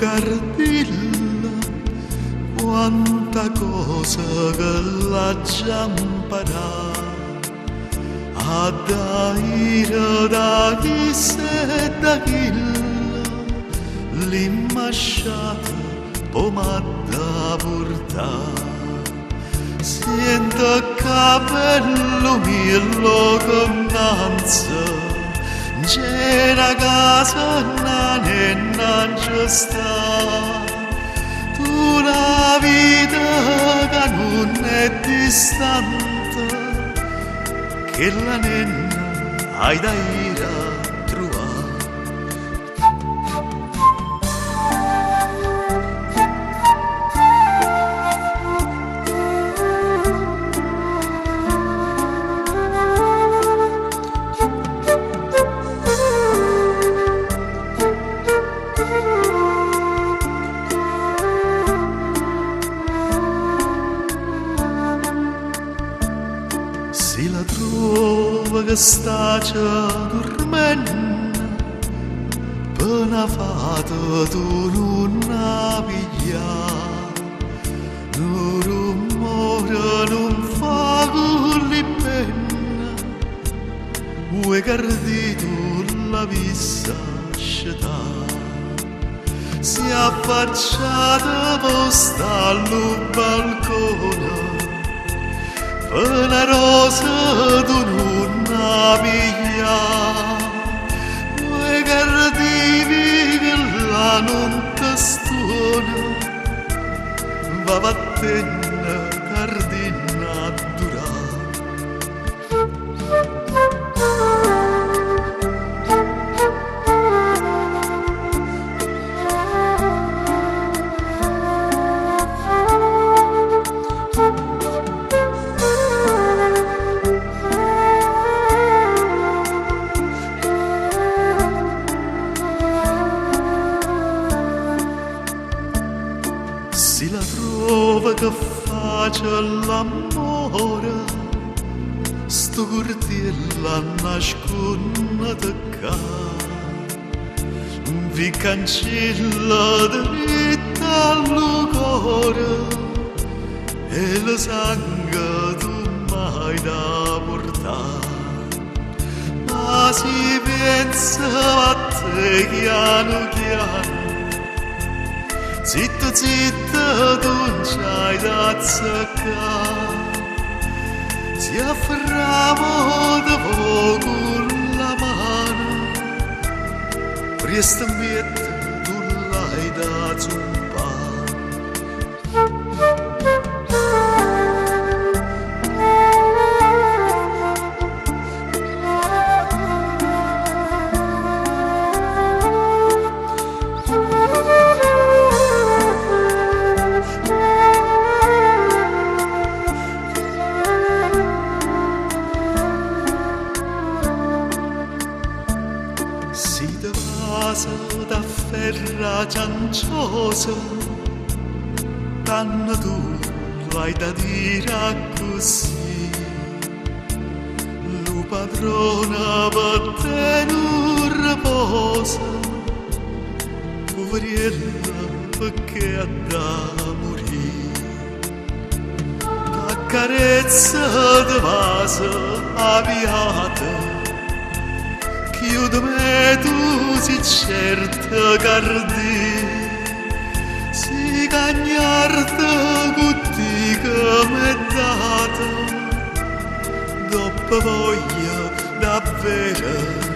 Cardilla, quanta cosa che l'ha già imparata a daire da chi se da chi l'immasciata pomata portare. Sento capello mio connanza, c'è una casa e non c'è sta. Tu la vita che non è distante, che la nenna hai da ir a trovare. Si la trova che sta già dormendo, per una fata tu non la piglia, un rumore non fa curli penna, vuoi guardi tu la vista scetà, si è affacciata posta al balcone. Una rosa tu non la piglia, vuoi guardivi che la non ti stona, va vattene cardina a durare. Si la trova che faccia l'amore, sto cortile nasconde qua, vi cancella dritta al cuore e la sangue tu mai da portare, ma si pensa a te piano piano. Zitto, zitto, tu non c'hai da azzeccare, si afferramo da poco la mano, presto miette tu l'hai da zumpare. Si te vasa da ferra cianciosa, tanto tu l'hai da dire così. Lo padrona per te non riposa, poveriella perché ha da morire. Carezza de vasa avviata, chiudimi tu si certa cardi, si cagnarta cutti che m'è data, dopo voglia davvero